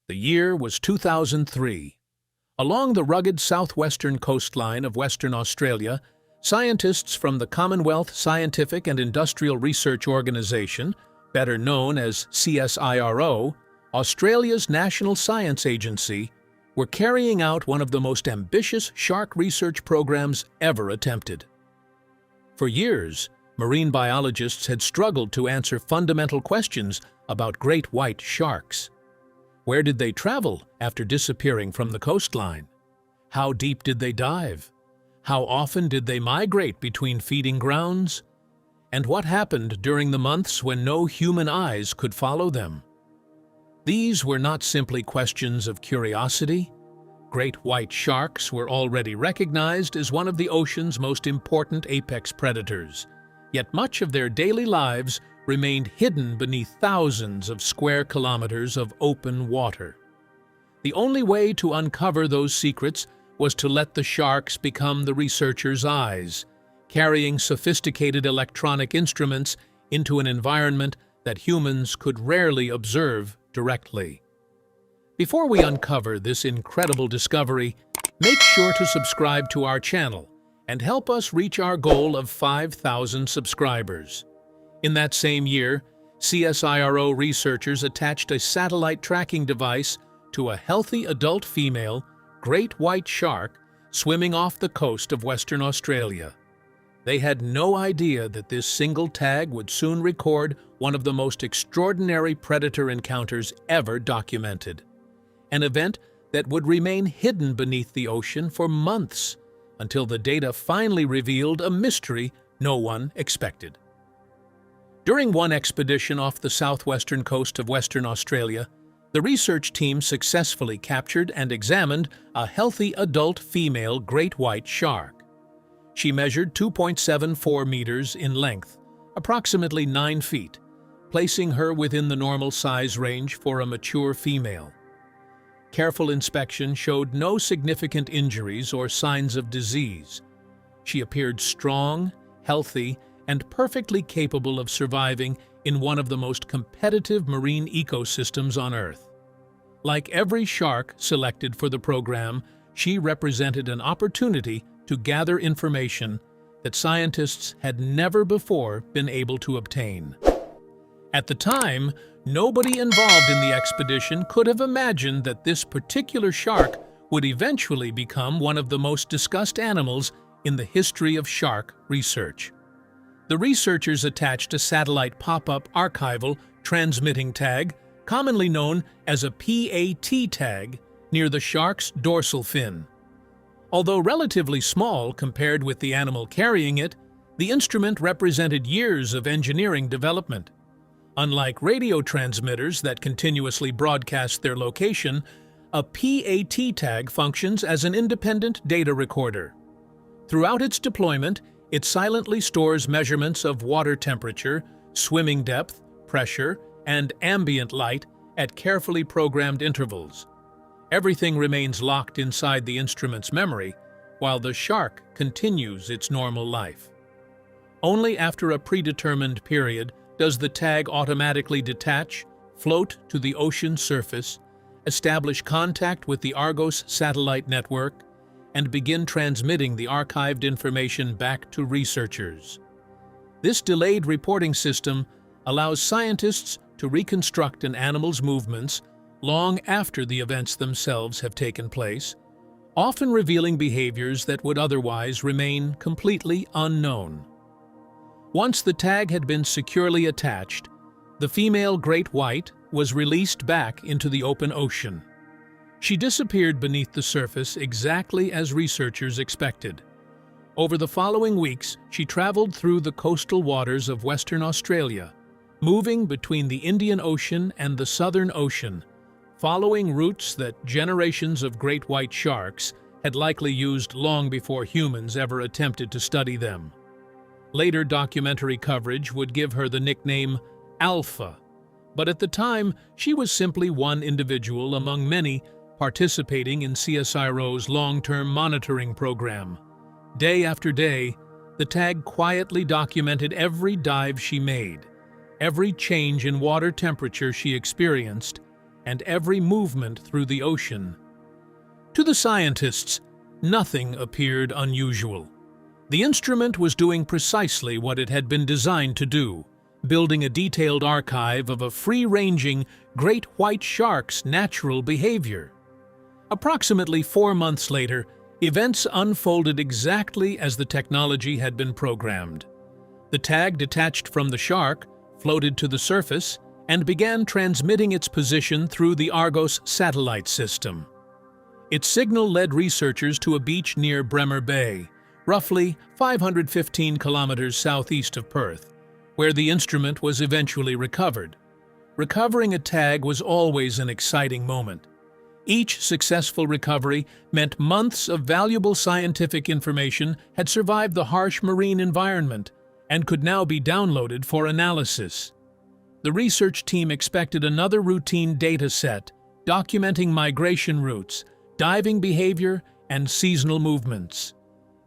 The year was 2003. Along the rugged southwestern coastline of Western Australia, scientists from the Commonwealth Scientific and Industrial Research Organisation, better known as CSIRO, Australia's national science agency, were carrying out one of the most ambitious shark research programs ever attempted. For years, marine biologists had struggled to answer fundamental questions about great white sharks. Where did they travel after disappearing from the coastline? How deep did they dive? How often did they migrate between feeding grounds? And what happened during the months when no human eyes could follow them? These were not simply questions of curiosity. Great white sharks were already recognized as one of the ocean's most important apex predators, yet much of their daily lives remained hidden beneath thousands of square kilometers of open water. The only way to uncover those secrets was to let the sharks become the researchers' eyes, carrying sophisticated electronic instruments into an environment that humans could rarely observe directly. Before we uncover this incredible discovery, make sure to subscribe to our channel and help us reach our goal of 5,000 subscribers. In that same year, CSIRO researchers attached a satellite tracking device to a healthy adult female great white shark swimming off the coast of Western Australia. They had no idea that this single tag would soon record one of the most extraordinary predator encounters ever documented, an event that would remain hidden beneath the ocean for months until the data finally revealed a mystery no one expected. During one expedition off the southwestern coast of Western Australia, the research team successfully captured and examined a healthy adult female great white shark. She measured 2.74 meters in length, approximately 9 feet, placing her within the normal size range for a mature female. Careful inspection showed no significant injuries or signs of disease. She appeared strong, healthy, and perfectly capable of surviving in one of the most competitive marine ecosystems on Earth. Like every shark selected for the program, she represented an opportunity to gather information that scientists had never before been able to obtain. At the time, nobody involved in the expedition could have imagined that this particular shark would eventually become one of the most discussed animals in the history of shark research. The researchers attached a satellite pop-up archival transmitting tag, commonly known as a PAT tag, near the shark's dorsal fin. Although relatively small compared with the animal carrying it, the instrument represented years of engineering development. Unlike radio transmitters that continuously broadcast their location, a PAT tag functions as an independent data recorder. Throughout its deployment, it silently stores measurements of water temperature, swimming depth, pressure, and ambient light at carefully programmed intervals. Everything remains locked inside the instrument's memory, while the shark continues its normal life. Only after a predetermined period does the tag automatically detach, float to the ocean surface, establish contact with the Argos satellite network, and begin transmitting the archived information back to researchers. This delayed reporting system allows scientists to reconstruct an animal's movements long after the events themselves have taken place, often revealing behaviors that would otherwise remain completely unknown. Once the tag had been securely attached, the female great white was released back into the open ocean. She disappeared beneath the surface exactly as researchers expected. Over the following weeks, she traveled through the coastal waters of Western Australia, moving between the Indian Ocean and the Southern Ocean, following routes that generations of great white sharks had likely used long before humans ever attempted to study them. Later documentary coverage would give her the nickname Alpha, but at the time she was simply one individual among many participating in CSIRO's long-term monitoring program. Day after day, the tag quietly documented every dive she made, every change in water temperature she experienced, and every movement through the ocean. To the scientists, nothing appeared unusual. The instrument was doing precisely what it had been designed to do, building a detailed archive of a free-ranging great white shark's natural behavior. Approximately 4 months later, events unfolded exactly as the technology had been programmed. The tag detached from the shark, floated to the surface, and began transmitting its position through the Argos satellite system. Its signal led researchers to a beach near Bremer Bay, roughly 515 kilometers southeast of Perth, where the instrument was eventually recovered. Recovering a tag was always an exciting moment. Each successful recovery meant months of valuable scientific information had survived the harsh marine environment and could now be downloaded for analysis. The research team expected another routine data set, documenting migration routes, diving behavior, and seasonal movements.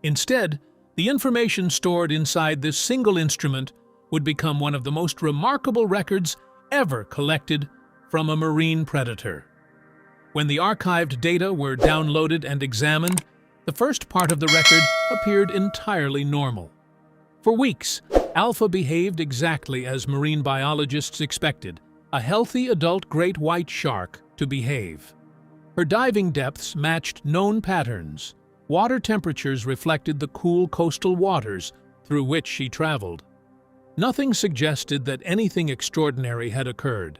Instead, the information stored inside this single instrument would become one of the most remarkable records ever collected from a marine predator. When the archived data were downloaded and examined, the first part of the record appeared entirely normal. For weeks, Alpha behaved exactly as marine biologists expected a healthy adult great white shark to behave. Her diving depths matched known patterns. Water temperatures reflected the cool coastal waters through which she traveled. Nothing suggested that anything extraordinary had occurred.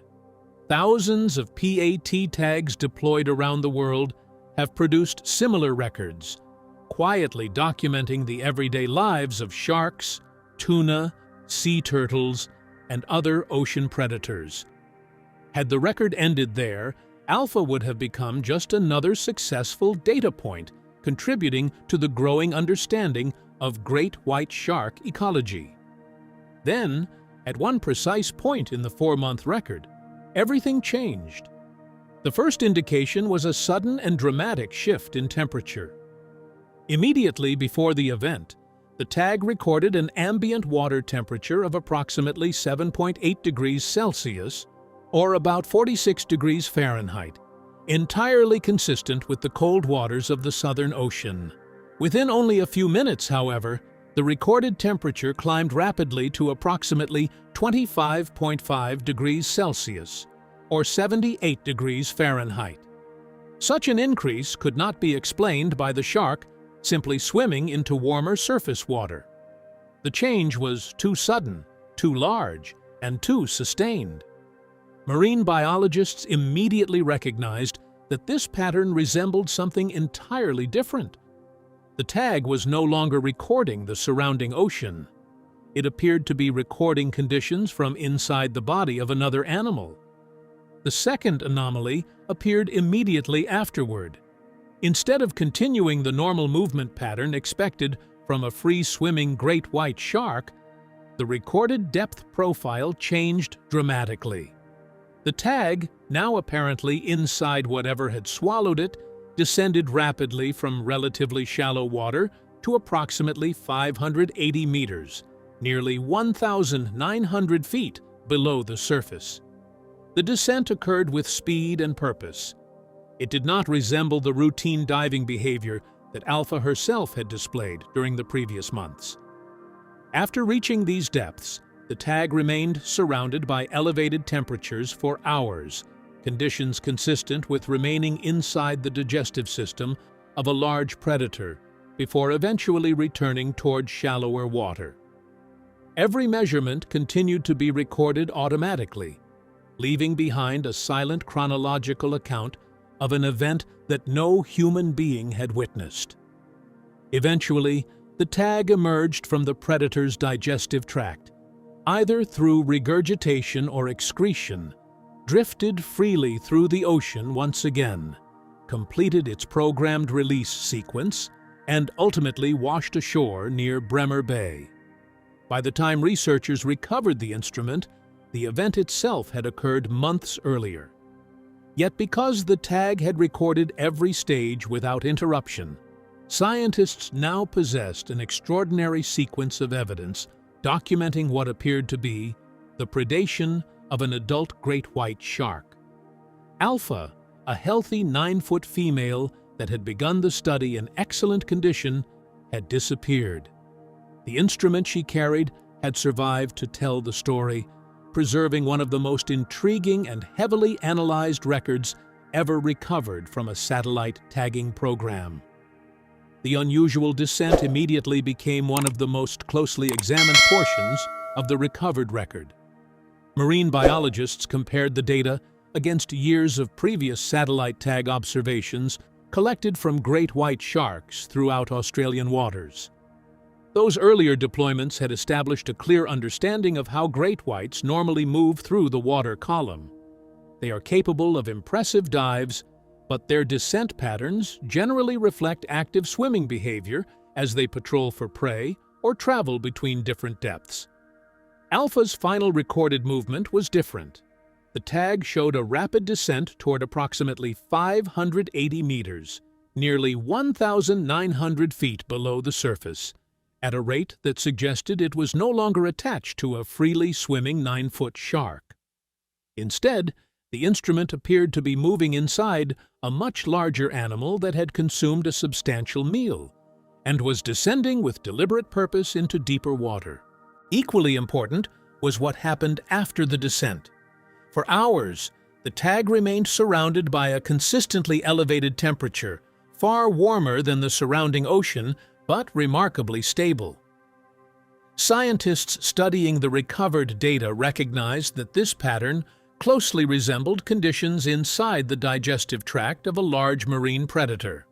Thousands of PAT tags deployed around the world have produced similar records, quietly documenting the everyday lives of sharks, tuna, sea turtles, and other ocean predators. Had the record ended there, Alpha would have become just another successful data point contributing to the growing understanding of great white shark ecology. Then, at one precise point in the 4-month record, everything changed. The first indication was a sudden and dramatic shift in temperature. Immediately before the event, the tag recorded an ambient water temperature of approximately 7.8 degrees Celsius, or about 46 degrees Fahrenheit, entirely consistent with the cold waters of the Southern Ocean. Within only a few minutes, however, the recorded temperature climbed rapidly to approximately 25.5 degrees Celsius, or 78 degrees Fahrenheit. Such an increase could not be explained by the shark simply swimming into warmer surface water. The change was too sudden, too large, and too sustained. Marine biologists immediately recognized that this pattern resembled something entirely different. The tag was no longer recording the surrounding ocean. It appeared to be recording conditions from inside the body of another animal. The second anomaly appeared immediately afterward. Instead of continuing the normal movement pattern expected from a free-swimming great white shark, the recorded depth profile changed dramatically. The tag, now apparently inside whatever had swallowed it, descended rapidly from relatively shallow water to approximately 580 meters, nearly 1,900 feet below the surface. The descent occurred with speed and purpose. It did not resemble the routine diving behavior that Alpha herself had displayed during the previous months. After reaching these depths, the tag remained surrounded by elevated temperatures for hours, conditions consistent with remaining inside the digestive system of a large predator before eventually returning toward shallower water. Every measurement continued to be recorded automatically, leaving behind a silent chronological account of an event that no human being had witnessed. Eventually, the tag emerged from the predator's digestive tract, either through regurgitation or excretion, drifted freely through the ocean once again, completed its programmed release sequence, and ultimately washed ashore near Bremer Bay. By the time researchers recovered the instrument, the event itself had occurred months earlier. Yet because the tag had recorded every stage without interruption, scientists now possessed an extraordinary sequence of evidence documenting what appeared to be the predation of an adult great white shark. Alpha, a healthy 9-foot female that had begun the study in excellent condition, had disappeared. The instrument she carried had survived to tell the story, preserving one of the most intriguing and heavily analyzed records ever recovered from a satellite tagging program. The unusual descent immediately became one of the most closely examined portions of the recovered record. Marine biologists compared the data against years of previous satellite tag observations collected from great white sharks throughout Australian waters. Those earlier deployments had established a clear understanding of how great whites normally move through the water column. They are capable of impressive dives, but their descent patterns generally reflect active swimming behavior as they patrol for prey or travel between different depths. Alpha's final recorded movement was different. The tag showed a rapid descent toward approximately 580 meters, nearly 1,900 feet below the surface, at a rate that suggested it was no longer attached to a freely swimming 9-foot shark. Instead, the instrument appeared to be moving inside a much larger animal that had consumed a substantial meal and was descending with deliberate purpose into deeper water. Equally important was what happened after the descent. For hours, the tag remained surrounded by a consistently elevated temperature, far warmer than the surrounding ocean, but remarkably stable. Scientists studying the recovered data recognized that this pattern closely resembled conditions inside the digestive tract of a large marine predator.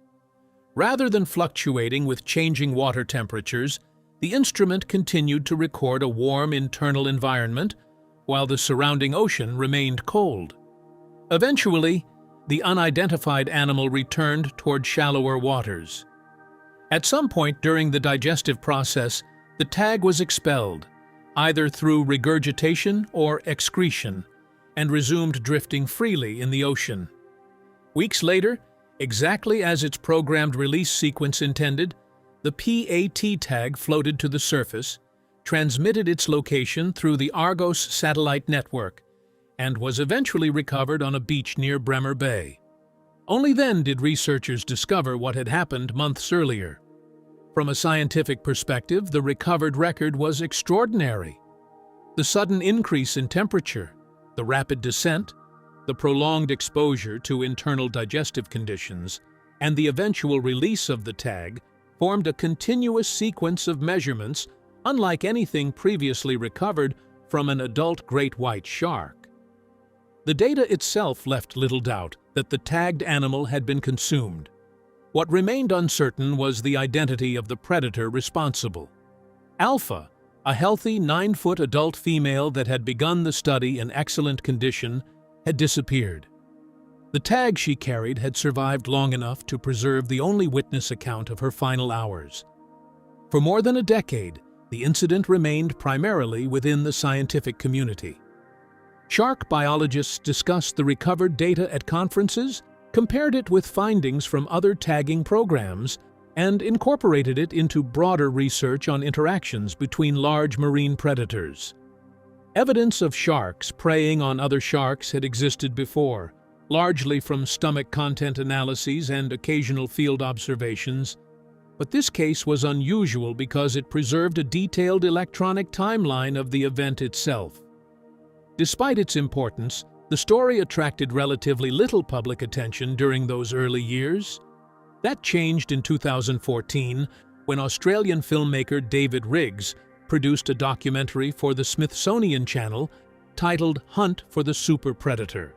Rather than fluctuating with changing water temperatures, the instrument continued to record a warm internal environment while the surrounding ocean remained cold. Eventually, the unidentified animal returned toward shallower waters. At some point during the digestive process, the tag was expelled, either through regurgitation or excretion, and resumed drifting freely in the ocean. Weeks later, exactly as its programmed release sequence intended, the PAT tag floated to the surface, transmitted its location through the Argos satellite network, and was eventually recovered on a beach near Bremer Bay. Only then did researchers discover what had happened months earlier. From a scientific perspective, the recovered record was extraordinary. The sudden increase in temperature, the rapid descent, the prolonged exposure to internal digestive conditions, and the eventual release of the tag formed a continuous sequence of measurements unlike anything previously recovered from an adult great white shark. The data itself left little doubt that the tagged animal had been consumed. What remained uncertain was the identity of the predator responsible. Alpha, a healthy 9-foot adult female that had begun the study in excellent condition, had disappeared. The tag she carried had survived long enough to preserve the only witness account of her final hours. For more than a decade, the incident remained primarily within the scientific community. Shark biologists discussed the recovered data at conferences, compared it with findings from other tagging programs, and incorporated it into broader research on interactions between large marine predators. Evidence of sharks preying on other sharks had existed before, largely from stomach content analyses and occasional field observations, but this case was unusual because it preserved a detailed electronic timeline of the event itself. Despite its importance, the story attracted relatively little public attention during those early years. That changed in 2014 when Australian filmmaker David Riggs produced a documentary for the Smithsonian Channel titled Hunt for the Super Predator.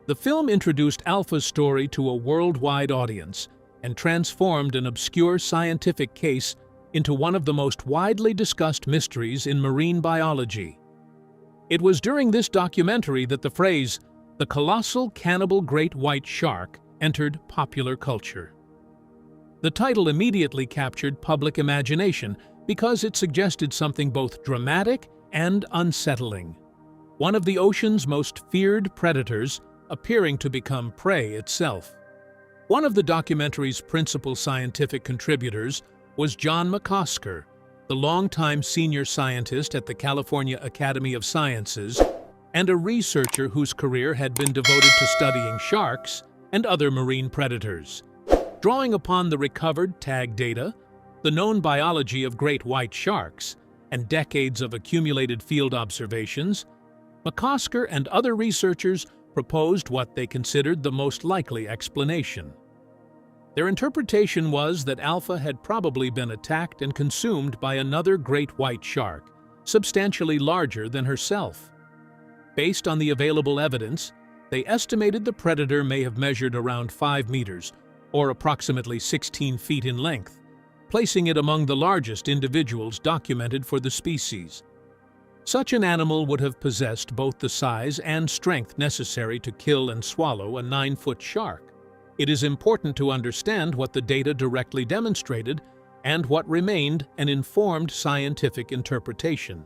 The film introduced Alpha's story to a worldwide audience and transformed an obscure scientific case into one of the most widely discussed mysteries in marine biology. It was during this documentary that the phrase, "the colossal cannibal great white shark," entered popular culture. The title immediately captured public imagination because it suggested something both dramatic and unsettling. One of the ocean's most feared predators appearing to become prey itself. One of the documentary's principal scientific contributors was John McCosker, the longtime senior scientist at the California Academy of Sciences, and a researcher whose career had been devoted to studying sharks and other marine predators. Drawing upon the recovered tag data, the known biology of great white sharks, and decades of accumulated field observations, McCosker and other researchers proposed what they considered the most likely explanation. Their interpretation was that Alpha had probably been attacked and consumed by another great white shark, substantially larger than herself. Based on the available evidence, they estimated the predator may have measured around 5 meters, or approximately 16 feet in length, placing it among the largest individuals documented for the species. Such an animal would have possessed both the size and strength necessary to kill and swallow a 9-foot shark. It is important to understand what the data directly demonstrated and what remained an informed scientific interpretation.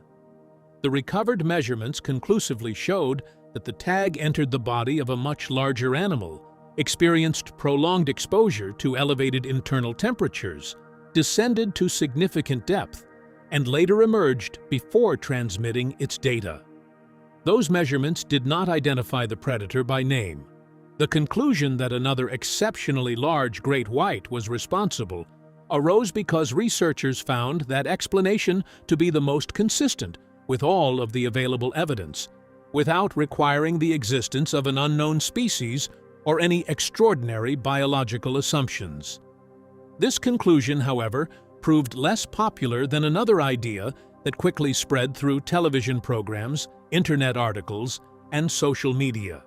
The recovered measurements conclusively showed that the tag entered the body of a much larger animal, experienced prolonged exposure to elevated internal temperatures, descended to significant depth, and later emerged before transmitting its data. Those measurements did not identify the predator by name. The conclusion that another exceptionally large great white was responsible arose because researchers found that explanation to be the most consistent with all of the available evidence, without requiring the existence of an unknown species or any extraordinary biological assumptions. This conclusion, however, proved less popular than another idea that quickly spread through television programs, internet articles, and social media.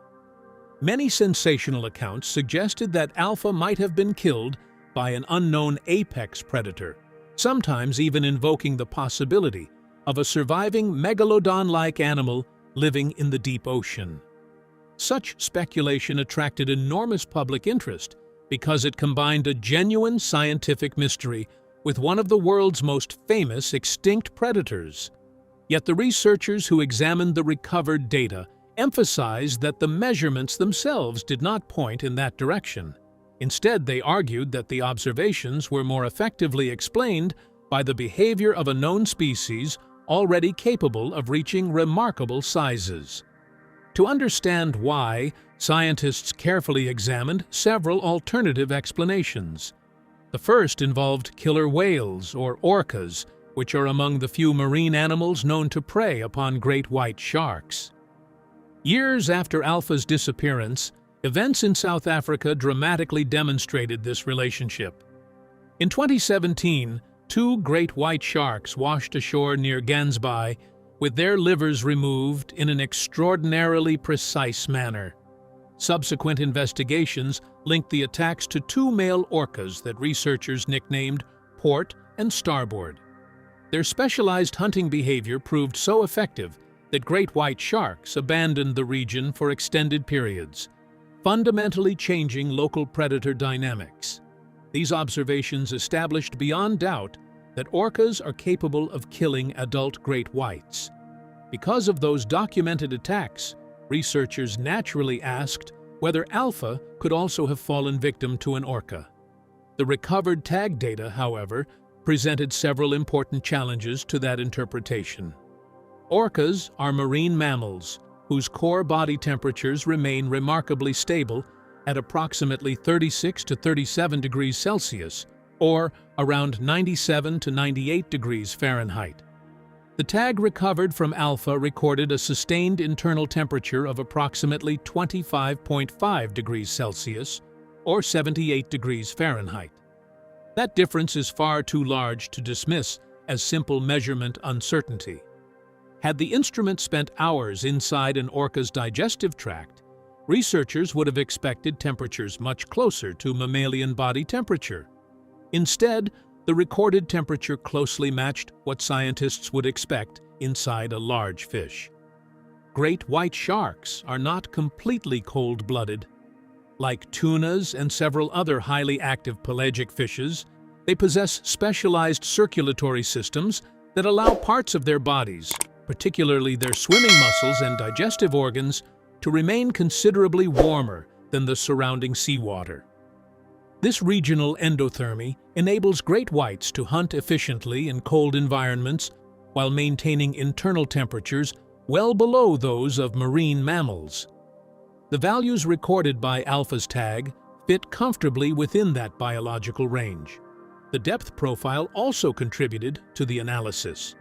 Many sensational accounts suggested that Alpha might have been killed by an unknown apex predator, sometimes even invoking the possibility of a surviving megalodon-like animal living in the deep ocean. Such speculation attracted enormous public interest because it combined a genuine scientific mystery with one of the world's most famous extinct predators. Yet the researchers who examined the recovered data emphasized that the measurements themselves did not point in that direction. Instead, they argued that the observations were more effectively explained by the behavior of a known species already capable of reaching remarkable sizes. To understand why, scientists carefully examined several alternative explanations. The first involved killer whales, or orcas, which are among the few marine animals known to prey upon great white sharks. Years after Alpha's disappearance, events in South Africa dramatically demonstrated this relationship. In 2017, 2 great white sharks washed ashore near Gansbaai with their livers removed in an extraordinarily precise manner. Subsequent investigations linked the attacks to 2 male orcas that researchers nicknamed Port and Starboard. Their specialized hunting behavior proved so effective that great white sharks abandoned the region for extended periods, fundamentally changing local predator dynamics. These observations established beyond doubt that orcas are capable of killing adult great whites. Because of those documented attacks, researchers naturally asked whether Alpha could also have fallen victim to an orca. The recovered tag data, however, presented several important challenges to that interpretation. Orcas are marine mammals whose core body temperatures remain remarkably stable at approximately 36 to 37 degrees Celsius, or around 97 to 98 degrees Fahrenheit. The tag recovered from Alpha recorded a sustained internal temperature of approximately 25.5 degrees Celsius, or 78 degrees Fahrenheit. That difference is far too large to dismiss as simple measurement uncertainty. Had the instrument spent hours inside an orca's digestive tract, researchers would have expected temperatures much closer to mammalian body temperature. Instead, the recorded temperature closely matched what scientists would expect inside a large fish. Great white sharks are not completely cold-blooded. Like tunas and several other highly active pelagic fishes, they possess specialized circulatory systems that allow parts of their bodies, particularly their swimming muscles and digestive organs, to remain considerably warmer than the surrounding seawater. This regional endothermy enables great whites to hunt efficiently in cold environments while maintaining internal temperatures well below those of marine mammals. The values recorded by Alpha's tag fit comfortably within that biological range. The depth profile also contributed to the analysis.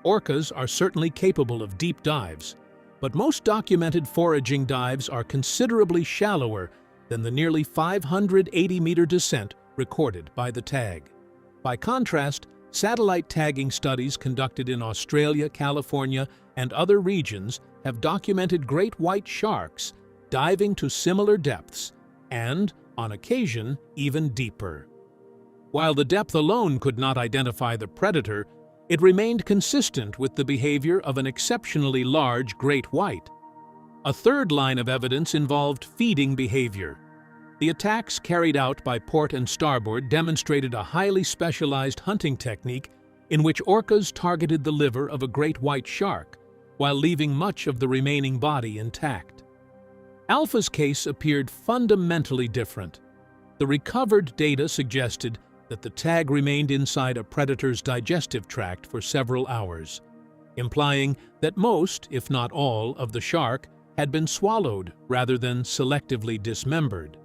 Orcas are certainly capable of deep dives, but most documented foraging dives are considerably shallower than the nearly 580-meter descent recorded by the tag. By contrast, satellite tagging studies conducted in Australia, California, and other regions have documented great white sharks diving to similar depths and, on occasion, even deeper. While the depth alone could not identify the predator, it remained consistent with the behavior of an exceptionally large great white. A third line of evidence involved feeding behavior. The attacks carried out by port and starboard demonstrated a highly specialized hunting technique in which orcas targeted the liver of a great white shark, while leaving much of the remaining body intact. Alpha's case appeared fundamentally different. The recovered data suggested that the tag remained inside a predator's digestive tract for several hours, implying that most, if not all, of the shark had been swallowed rather than selectively dismembered.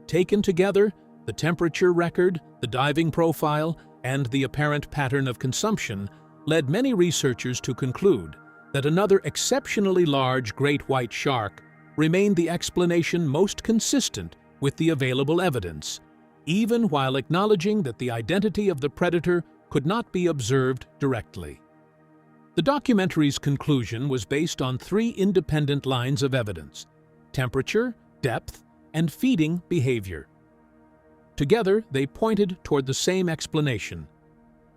Taken together, the temperature record, the diving profile, and the apparent pattern of consumption led many researchers to conclude that another exceptionally large great white shark remained the explanation most consistent with the available evidence, even while acknowledging that the identity of the predator could not be observed directly. The documentary's conclusion was based on three independent lines of evidence: temperature, depth, and feeding behavior. Together, they pointed toward the same explanation: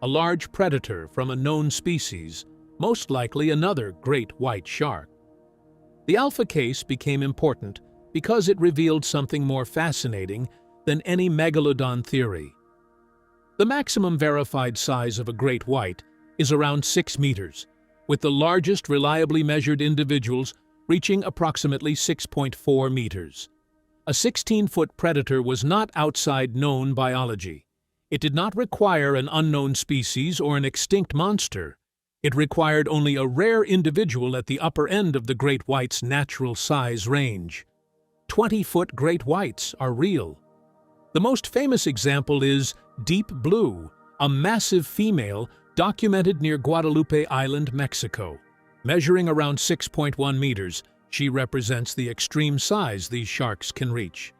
a large predator from a known species, most likely another great white shark. The Alpha case became important because it revealed something more fascinating than any megalodon theory. The maximum verified size of a great white is around 6 meters, with the largest reliably measured individuals reaching approximately 6.4 meters. A 16-foot predator was not outside known biology. It did not require an unknown species or an extinct monster. It required only a rare individual at the upper end of the great white's natural size range. 20-foot great whites are real. The most famous example is Deep Blue, a massive female documented near Guadalupe Island, Mexico. Measuring around 6.1 meters, she represents the extreme size these sharks can reach.